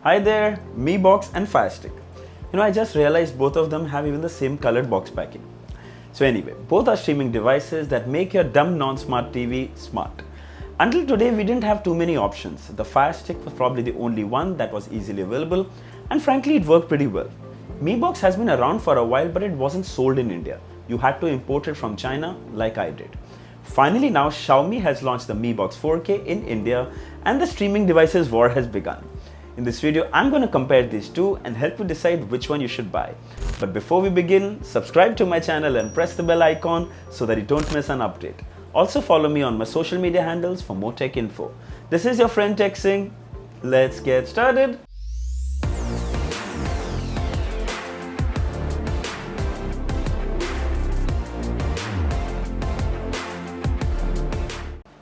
Hi there, Mi Box and Fire Stick. I just realized both of them have even the same colored box packing. So anyway, both are streaming devices that make your dumb non-smart TV smart. Until today, we didn't have too many options. The Fire Stick was probably the only one that was easily available, and frankly, it worked pretty well. Mi Box has been around for a while, but it wasn't sold in India. You had to import it from China, like I did. Finally, now Xiaomi has launched the Mi Box 4K in India, and the streaming devices war has begun. In this video, I'm going to compare these two and help you decide which one you should buy. But before we begin, subscribe to my channel and press the bell icon so that you don't miss an update. Also follow me on my social media handles for more tech info. This is your friend Singh. Let's get started.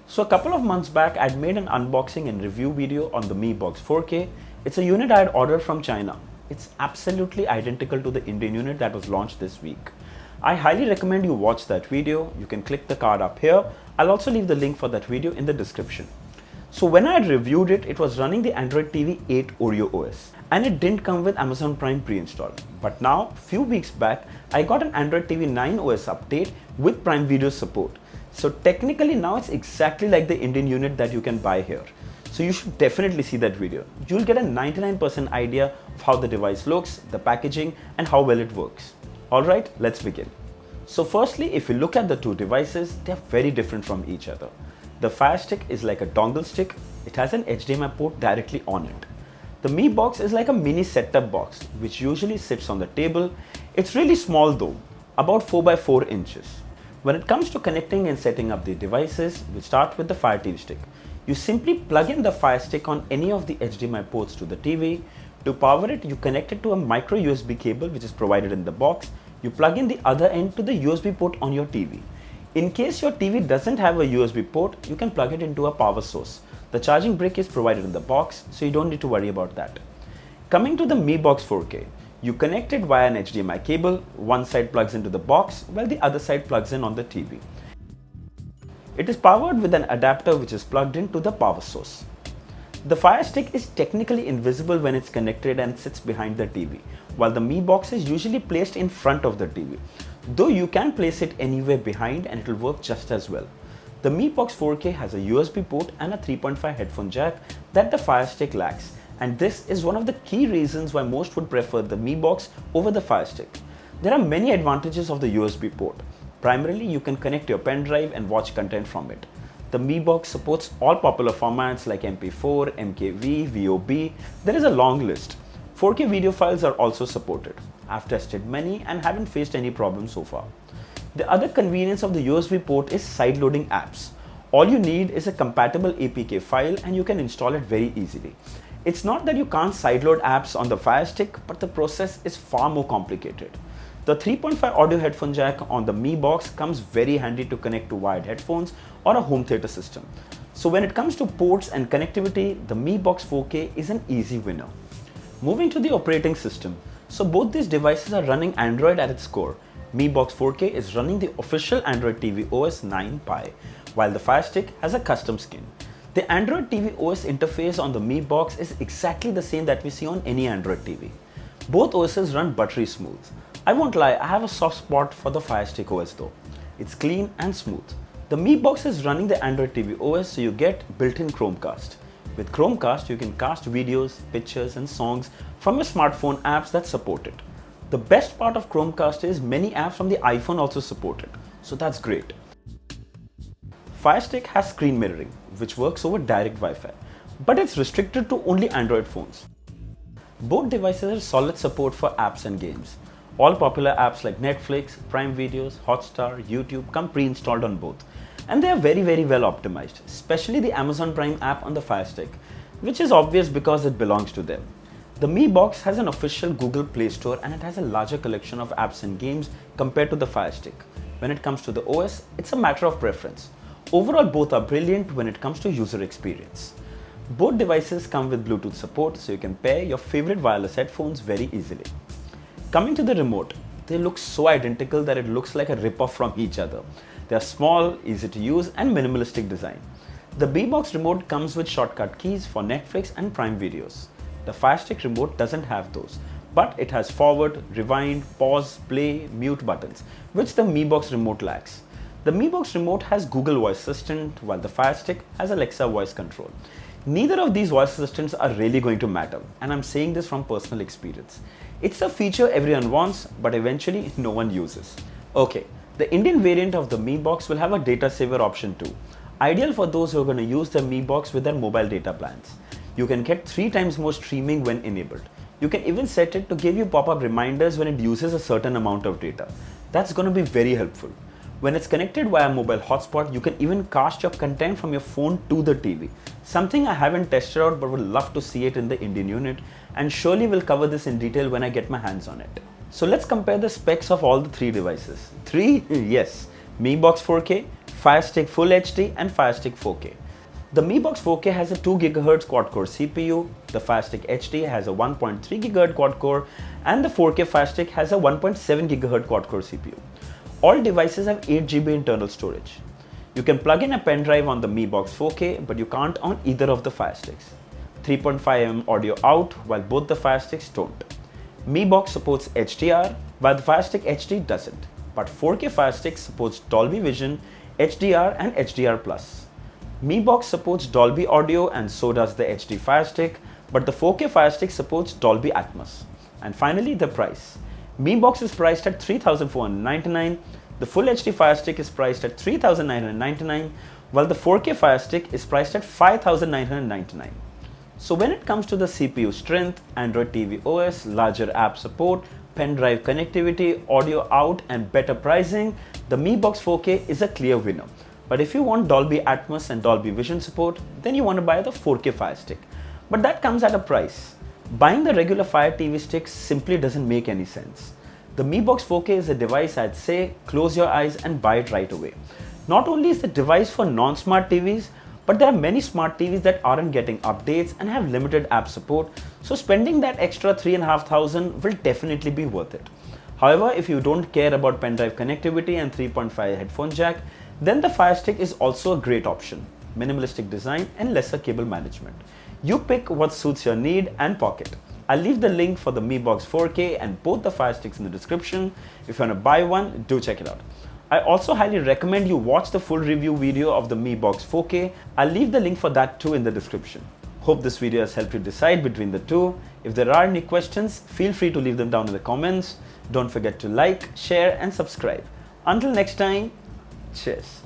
So a couple of months back, I'd made an unboxing and review video on the Mi Box 4K. It's a unit I had ordered from China. It's absolutely identical to the Indian unit that was launched this week. I highly recommend you watch that video. You can click the card up here. I'll also leave the link for that video in the description. So when I had reviewed it, it was running the Android TV 8 Oreo OS. And it didn't come with Amazon Prime pre-installed. But now, few weeks back, I got an Android TV 9 OS update with Prime Video support. So technically now it's exactly like the Indian unit that you can buy here. So you should definitely see that video. You'll get a 99% idea of how the device looks, the packaging, and how well it works. Alright, let's begin. So firstly, if you look at the two devices, they're very different from each other. The Fire Stick is like a dongle stick. It has an HDMI port directly on it. The Mi Box is like a mini set-top box, which usually sits on the table. It's really small though, about 4 by 4 inches. When it comes to connecting and setting up the devices, we start with the Fire TV Stick. You simply plug in the Fire Stick on any of the HDMI ports to the TV. To power it, you connect it to a micro USB cable which is provided in the box. You plug in the other end to the USB port on your TV. In case your TV doesn't have a USB port, you can plug it into a power source. The charging brick is provided in the box, so you don't need to worry about that. Coming to the Mi Box 4K, you connect it via an HDMI cable. One side plugs into the box while the other side plugs in on the TV. It is powered with an adapter which is plugged into the power source. The Fire Stick is technically invisible when it's connected and sits behind the TV, while the Mi Box is usually placed in front of the TV. Though you can place it anywhere behind and it will work just as well. The Mi Box 4K has a USB port and a 3.5 headphone jack that the Fire Stick lacks, and this is one of the key reasons why most would prefer the Mi Box over the Fire Stick. There are many advantages of the USB port. Primarily, you can connect your pen drive and watch content from it. The Mi Box supports all popular formats like MP4, MKV, VOB. There is a long list. 4K video files are also supported. I've tested many and haven't faced any problems so far. The other convenience of the USB port is side-loading apps. All you need is a compatible APK file and you can install it very easily. It's not that you can't sideload apps on the Fire Stick, but the process is far more complicated. The 3.5 audio headphone jack on the Mi Box comes very handy to connect to wired headphones or a home theater system. So when it comes to ports and connectivity, the Mi Box 4K is an easy winner. Moving to the operating system. So both these devices are running Android at its core. Mi Box 4K is running the official Android TV OS 9 Pie, while the Fire Stick has a custom skin. The Android TV OS interface on the Mi Box is exactly the same that we see on any Android TV. Both OSs run buttery smooth. I won't lie, I have a soft spot for the Fire Stick OS though. It's clean and smooth. The Mi Box is running the Android TV OS, so you get built-in Chromecast. With Chromecast, you can cast videos, pictures and songs from your smartphone apps that support it. The best part of Chromecast is many apps from the iPhone also support it, so that's great. Fire Stick has screen mirroring, which works over direct Wi-Fi, but it's restricted to only Android phones. Both devices have solid support for apps and games. All popular apps like Netflix, Prime Videos, Hotstar, YouTube come pre-installed on both. And they are very well optimized, especially the Amazon Prime app on the Fire Stick, which is obvious because it belongs to them. The Mi Box has an official Google Play Store and it has a larger collection of apps and games compared to the Fire Stick. When it comes to the OS, it's a matter of preference. Overall, both are brilliant when it comes to user experience. Both devices come with Bluetooth support, so you can pair your favorite wireless headphones very easily. Coming to the remote, they look so identical that it looks like a rip-off from each other. They are small, easy to use and minimalistic design. The Mi Box remote comes with shortcut keys for Netflix and Prime Videos. The Fire Stick remote doesn't have those, but it has forward, rewind, pause, play, mute buttons, which the Mi Box remote lacks. The Mi Box remote has Google Voice Assistant, while the Fire Stick has Alexa voice control. Neither of these voice assistants are really going to matter, and I'm saying this from personal experience. It's a feature everyone wants, but eventually no one uses. Okay, the Indian variant of the Mi Box will have a data saver option too, ideal for those who are going to use the Mi Box with their mobile data plans. You can get 3 times more streaming when enabled. You can even set it to give you pop-up reminders when it uses a certain amount of data. That's going to be very helpful. When it's connected via mobile hotspot, you can even cast your content from your phone to the TV. Something I haven't tested out but would love to see it in the Indian unit, and surely will cover this in detail when I get my hands on it. So let's compare the specs of all the 3 devices. 3? Yes. Mi Box 4K, Fire Stick Full HD and Fire Stick 4K. The Mi Box 4K has a 2 GHz quad-core CPU, the Fire Stick HD has a 1.3 GHz quad-core, and the 4K Fire Stick has a 1.7 GHz quad-core CPU. All devices have 8 GB internal storage. You can plug in a pen drive on the Mi Box 4K, but you can't on either of the Fire Sticks. 3.5mm audio out, while both the Fire Sticks don't. Mi Box supports HDR, while the Fire Stick HD doesn't. But 4K Fire Stick supports Dolby Vision, HDR and HDR+. Mi Box supports Dolby Audio and so does the HD Fire Stick, but the 4K Fire Stick supports Dolby Atmos. And finally, the price. Mi Box is priced at $3,499, the Full HD Fire Stick is priced at $3,999, while the 4K Fire Stick is priced at $5,999. So when it comes to the CPU strength, Android TV OS, larger app support, pen drive connectivity, audio out and better pricing, the Mi Box 4K is a clear winner. But if you want Dolby Atmos and Dolby Vision support, then you want to buy the 4K Fire Stick. But that comes at a price. Buying the regular Fire TV stick simply doesn't make any sense. The Mi Box 4K is a device I'd say close your eyes and buy it right away. Not only is the device for non-smart TVs, but there are many smart TVs that aren't getting updates and have limited app support, so spending that extra $3,500 will definitely be worth it. However, if you don't care about pen drive connectivity and 3.5 headphone jack, then the Fire Stick is also a great option. Minimalistic design and lesser cable management. You pick what suits your need and pocket. I'll leave the link for the Mi Box 4K and both the Fire Sticks in the description. If you want to buy one, do check it out. I also highly recommend you watch the full review video of the Mi Box 4K. I'll leave the link for that too in the description. Hope this video has helped you decide between the two. If there are any questions, feel free to leave them down in the comments. Don't forget to like, share and subscribe. Until next time, cheers.